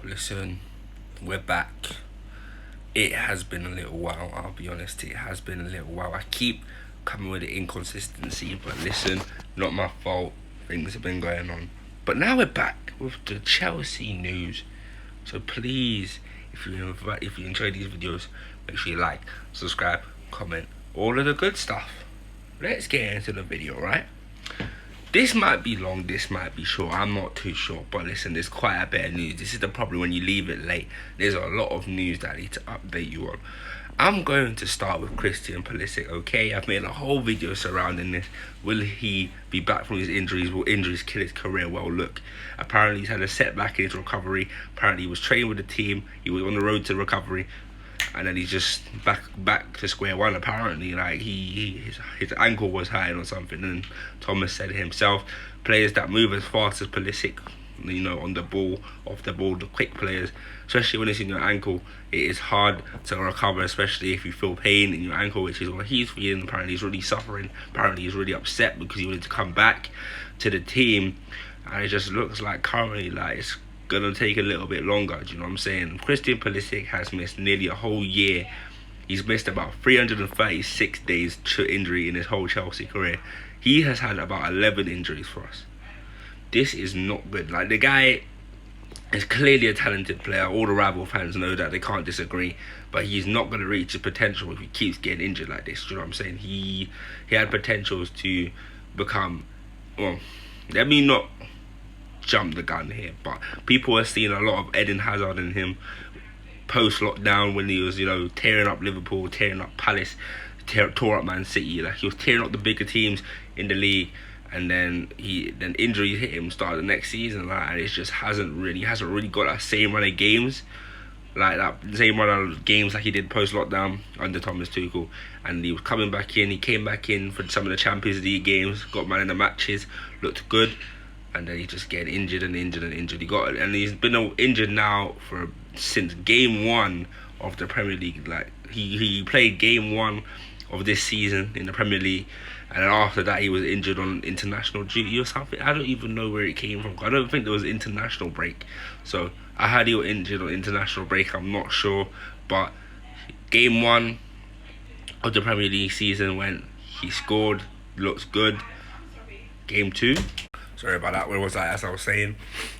Listen, we're back. It has been a little while, I'll be honest, it has been a little while. I keep coming with the inconsistency, but listen, not my fault. Things have been going on. But now we're back with the Chelsea news. So please, if you enjoy these videos, make sure you like, subscribe, comment, all of the good stuff. Let's get into the video, right? This might be long, this might be short, I'm not too sure. But listen, there's quite a bit of news. This is the problem when you leave it late. There's a lot of news that I need to update you on. I'm going to start with Christian Pulisic, okay? I've made a whole video surrounding this. Will he be back from his injuries? Will injuries kill his career? Well, look, apparently he's had a setback in his recovery. Apparently he was training with the team. He was on the road to recovery. And then he's just back to square one. Apparently, like his ankle was hurting or something. And Thomas said himself, players that move as fast as Pulisic, you know, on the ball, off the ball, the quick players, especially when it's in your ankle, it is hard to recover, especially if you feel pain in your ankle, which is what he's feeling. Apparently, he's really suffering. Apparently, he's really upset because he wanted to come back to the team, and it just looks like currently like it's gonna take a little bit longer. Do you know what I'm saying? Christian Pulisic has missed nearly a whole year. He's missed about 336 days to injury in his whole Chelsea career. He has had about 11 injuries for us. This is not good. Like, the guy is clearly a talented player. All the rival fans know that, they can't disagree. But he's not going to reach his potential if he keeps getting injured like this. Do you know what I'm saying? He had potentials to become, well, let me not jump the gun here, but people are seeing a lot of Eden Hazard in him post lockdown, when he was, you know, tearing up Liverpool, tearing up Palace, tore up Man City. Like, he was tearing up the bigger teams in the league, and then injuries hit him start of the next season, like, and it just hasn't really got that same run of games, like that same run of games like he did post lockdown under Thomas Tuchel. And he was coming back in. He came back in for some of the Champions League games, got man in the matches, looked good. And then he's just getting injured and injured and injured. He's been injured now since game one of the Premier League. Like, he played game one of this season in the Premier League, and then after that he was injured on international duty or something. I don't even know where it came from. I don't think there was an international break. So I heard he was injured on international break. I'm not sure, but game one of the Premier League season went. He scored, looks good. Game two. Sorry about that. Where was I? As I was saying,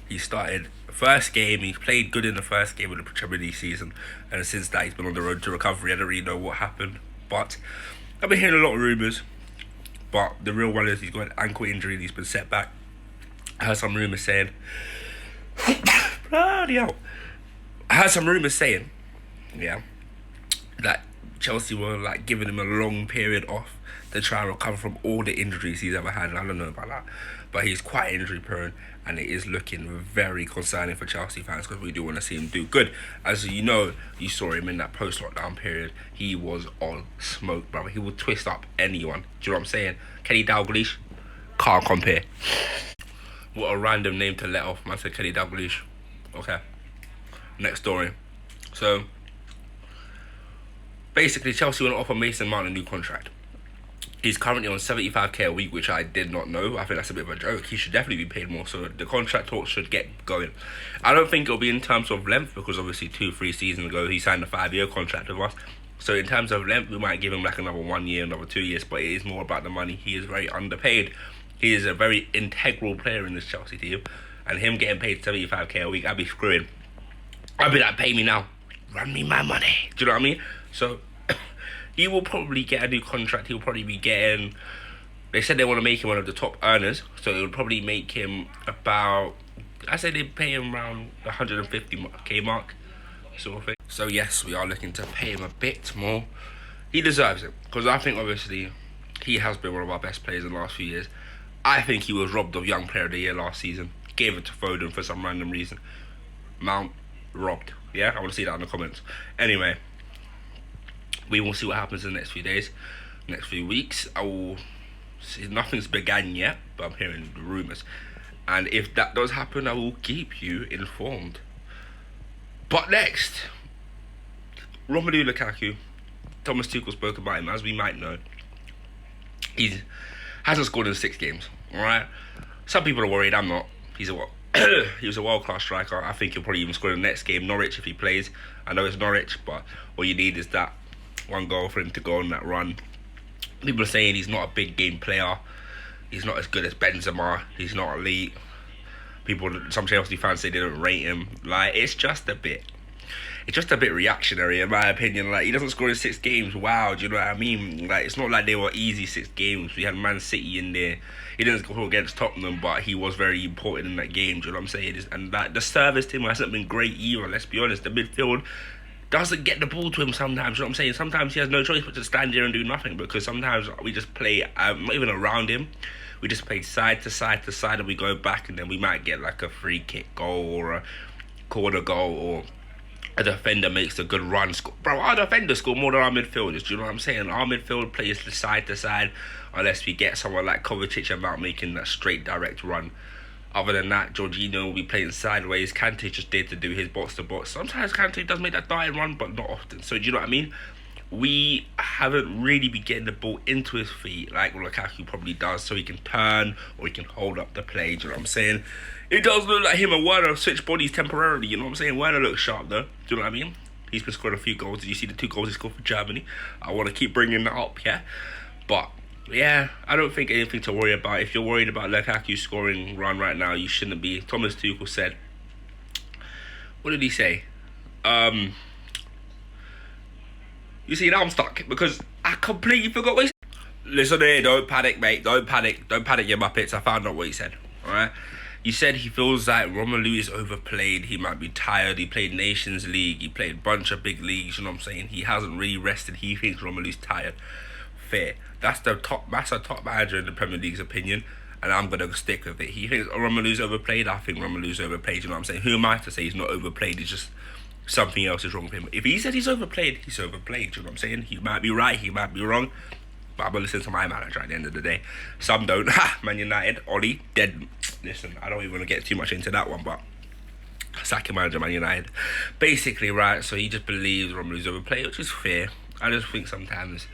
he started first game. He played good in the first game of the Premier League season, and since that he's been on the road to recovery. I don't really know what happened, but I've been hearing a lot of rumours. But the real one is he's got an ankle injury and he's been set back. I heard some rumours saying, bloody hell. I heard some rumours saying, yeah, that Chelsea were like giving him a long period off to try and recover from all the injuries he's ever had. And I don't know about that, but he's quite injury prone, and it is looking very concerning for Chelsea fans, because we do want to see him do good. As you know, you saw him in that post-lockdown period. He was on smoke, brother. He would twist up anyone. Do you know what I'm saying? Kenny Dalglish, can't compare. What a random name to let off, man. Said Kenny Dalglish. Okay, next story. So basically, Chelsea want to offer Mason Mount a new contract. He's currently on 75k a week, which I did not know. I think that's a bit of a joke. He should definitely be paid more, so the contract talks should get going. I don't think it'll be in terms of length, because obviously 2-3 seasons ago he signed a 5-year contract with us. So in terms of length, we might give him like another 1 year, another 2 years, but it is more about the money. He is very underpaid. He is a very integral player in this Chelsea team, and him getting paid 75k a week, I'd be screwing. I'd be like, pay me now, run me my money. Do you know what I mean? So he will probably get a new contract. He'll probably be getting, they said they want to make him one of the top earners, so it would probably make him about, I say they pay him around the 150k mark, sort of thing. So yes, we are looking to pay him a bit more. He deserves it, because I think obviously he has been one of our best players in the last few years. I think he was robbed of Young Player of the Year last season. Gave it to Foden for some random reason. Mount, robbed. Yeah, I want to see that in the comments. Anyway, we will see what happens in the next few days, next few weeks. I will see, nothing's began yet, but I'm hearing the rumours. And if that does happen, I will keep you informed. But next, Romelu Lukaku. Thomas Tuchel spoke about him, as we might know. He hasn't scored in 6 games, alright? Some people are worried, I'm not. He's a what? He was a world-class striker. I think he'll probably even score in the next game, Norwich, if he plays. I know it's Norwich, but all you need is that one goal for him to go on that run. People are saying he's not a big game player. He's not as good as Benzema. He's not elite. Some Chelsea fans say they don't rate him. Like, it's just a bit reactionary, in my opinion. Like, he doesn't score in 6 games. Wow, do you know what I mean? Like, it's not like they were easy 6 games. We had Man City in there. He didn't score against Tottenham, but he was very important in that game. Do you know what I'm saying? And like, the service to him hasn't been great either. Let's be honest. The midfield doesn't get the ball to him sometimes. You know what I'm saying? Sometimes he has no choice but to stand there and do nothing, because sometimes we just play not even around him. We just play side to side to side, and we go back, and then we might get like a free kick goal or a corner goal, or a defender makes a good run. Bro, our defenders score more than our midfielders. Do you know what I'm saying? Our midfield plays side to side, unless we get someone like Kovacic about making that straight direct run. Other than that, Jorginho will be playing sideways. Kante just did to do his box to box. Sometimes Kante does make that dying run, but not often. So do you know what I mean? We haven't really been getting the ball into his feet like Lukaku probably does, so he can turn or he can hold up the play. Do you know what I'm saying? It does look like him and Werner switch bodies temporarily. You know what I'm saying? Werner looks sharp though. Do you know what I mean? He's been scoring a few goals. Did you see the 2 goals he scored for Germany? I want to keep bringing that up, yeah? But yeah, I don't think anything to worry about. If you're worried about Lukaku's scoring run right now, you shouldn't be. Thomas Tuchel said, what did he say? You see, now I'm stuck because I completely forgot what he said. Listen here, don't panic, mate. Don't panic. Don't panic, you muppets. I found out what he said, alright? He said he feels like Romelu is overplayed. He might be tired. He played Nations League. He played a bunch of big leagues, you know what I'm saying? He hasn't really rested. He thinks Romelu's tired. Fair. That's a top manager in the Premier League's opinion, and I'm going to stick with it. He thinks Romelu's overplayed. I think Romelu's overplayed, you know what I'm saying? Who am I to say he's not overplayed? He's just something else is wrong with him. If he said he's overplayed, he's overplayed, you know what I'm saying? He might be right, he might be wrong, but I'm going to listen to my manager at the end of the day. Some don't. Man United, Ollie, dead. Listen, I don't even want to get too much into that one, but sacking manager, Man United. Basically, right, so he just believes Romelu's overplayed, which is fair. I just think sometimes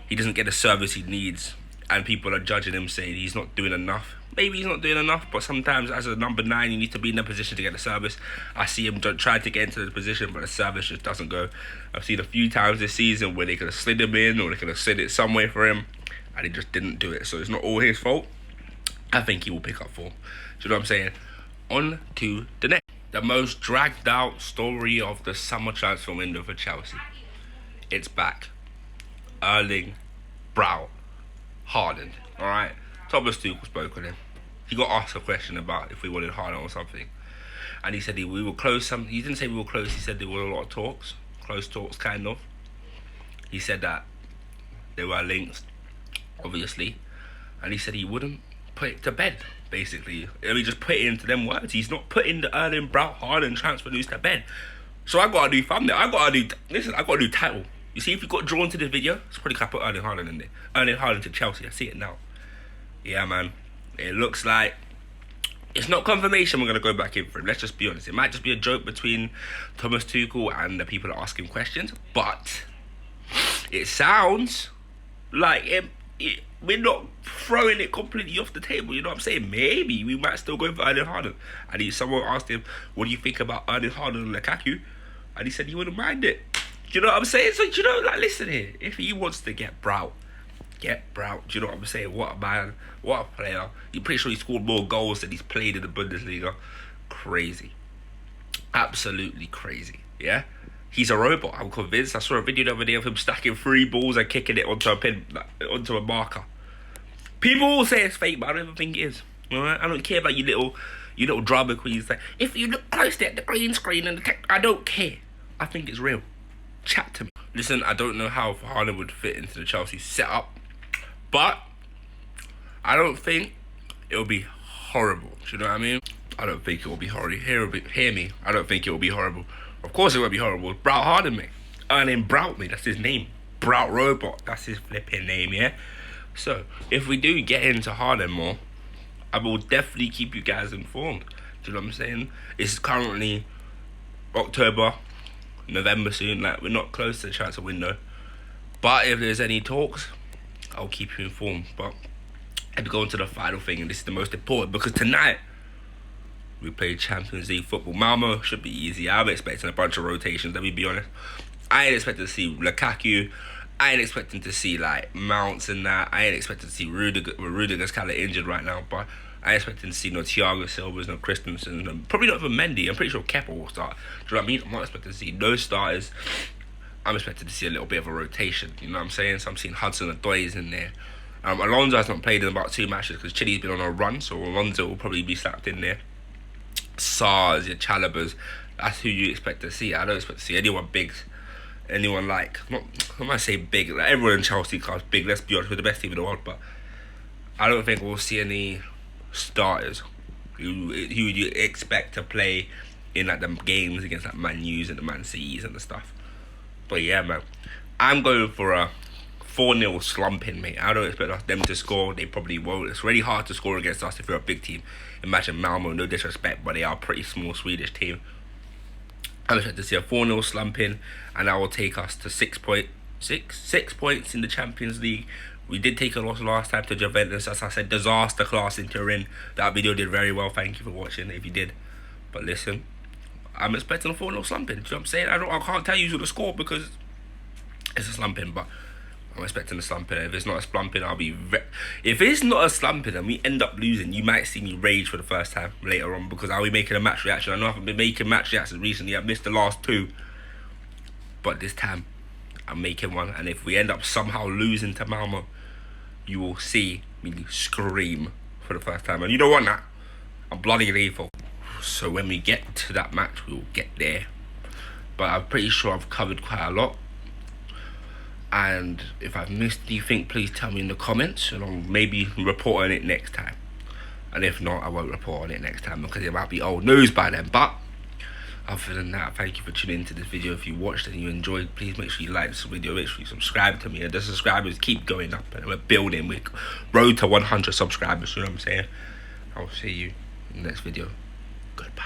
he doesn't get the service he needs, and people are judging him, saying he's not doing enough. Maybe he's not doing enough, but sometimes as a number 9, you need to be in the position to get the service. I see him try to get into the position, but the service just doesn't go. I've seen a few times this season where they could have slid him in, or they could have slid it somewhere for him, and he just didn't do it. So it's not all his fault. I think he will pick up form. Do you know what I'm saying? On to the next. The most dragged out story of the summer transfer window for Chelsea. It's back. Erling Braut Haaland. Alright? Thomas Tuchel spoke on him. He got asked a question about if we wanted Haaland or something. And he said we were close. He didn't say we were close. He said there were a lot of talks. Close talks, kind of. He said that there were links, obviously. And he said he wouldn't put it to bed, basically. I mean, just put it into them words. He's not putting the Erling Braut Haaland transfer news to bed. So I got a new thumbnail. I got a new title. You see, if you got drawn to this video, it's probably going to put Erling Haaland in there. Erling Haaland to Chelsea. I see it now. Yeah, man. It looks like it's not confirmation we're going to go back in for him. Let's just be honest. It might just be a joke between Thomas Tuchel and the people that ask him questions. But it sounds like we're not throwing it completely off the table. You know what I'm saying? Maybe we might still go for Erling Haaland. And someone asked him, what do you think about Erling Haaland and Lukaku? And he said he wouldn't mind it. Do you know what I'm saying? So, you know, like, listen here. If he wants to get Braut. Do you know what I'm saying? What a man. What a player. You're pretty sure he scored more goals than he's played in the Bundesliga. Crazy. Absolutely crazy. Yeah? He's a robot. I'm convinced. I saw a video the other day of him stacking 3 balls and kicking it onto a marker. People will say it's fake, but I don't even think it is. Alright? I don't care about you little drama queens. Like, if you look closely at the green screen and the tech, I don't care. I think it's real. Chat to me. Listen, I don't know how Haaland would fit into the Chelsea setup, but I don't think it'll be horrible. Do you know what I mean? I don't think it will be horrible. Hear me. I don't think it will be horrible. Of course it won't be horrible. Braut Haaland, mate. Erling Braut, mate. That's his name. Braut Robot. That's his flipping name, yeah? So, if we do get into Haaland more, I will definitely keep you guys informed. Do you know what I'm saying? It's currently October, November soon. Like, we're not close to the transfer window. But if there's any talks, I'll keep you informed. But I'll be going to the final thing, and this is the most important, because tonight We play Champions League football. Malmo should be easy. I'm expecting a bunch of rotations, let me be honest. I ain't expecting to see Lukaku. I ain't expecting to see like Mounts and that. I ain't expecting to see Rudiger. Rudiger's kind of injured right now, but I ain't expecting to see no Thiago Silva's, no Christensen, no, probably not even Mendy. I'm pretty sure Kepa will start. Do you know what I mean? I'm not expecting to see no starters. I'm expecting to see a little bit of a rotation. You know what I'm saying? So I'm seeing Hudson-Odoi in there. Alonso has not played in about 2 matches because Chile's been on a run, so Alonso will probably be slapped in there. SARS, your Chalobahs, that's who you expect to see. I don't expect to see anyone big, anyone like, not, I might say big, like everyone in Chelsea class big, let's be honest, we're the best team in the world, but I don't think we'll see any starters who you expect to play in like them games against like Man U's and the Man City's and the stuff. But yeah, man, I'm going for a 4-0 slumping, mate. I don't expect them to score. They probably won't. It's really hard to score against us if you're a big team. Imagine Malmo, no disrespect, but they are a pretty small Swedish team. I'm expecting to see a 4-0 slumping, and that will take us to 6 points in the Champions League. We did take a loss last time to Juventus. As I said, disaster class in Turin. That video did very well. Thank you for watching if you did. But listen, I'm expecting a 4-0 slumping. Do you know what I'm saying? I can't tell you who's going to score because it's a slumping, but I'm expecting a slumping. If it's not a slumping, I'll be... If it's not a slumping and we end up losing, you might see me rage for the first time later on because I'll be making a match reaction. I know I've been making match reactions recently. I've missed the last 2. But this time, I'm making one. And if we end up somehow losing to Malmo, you will see me scream for the first time. And you don't want that. I'm bloody lethal. So when we get to that match, we'll get there. But I'm pretty sure I've covered quite a lot. And if I've missed anything, please tell me in the comments and I'll maybe report on it next time. And if not, I won't report on it next time because it might be old news by then. But other than that, thank you for tuning into this video. If you watched and you enjoyed, please make sure you like this video, make sure you subscribe to me. And the subscribers keep going up and we're building. We're road to 100 subscribers, you know what I'm saying? I'll see you in the next video. Goodbye.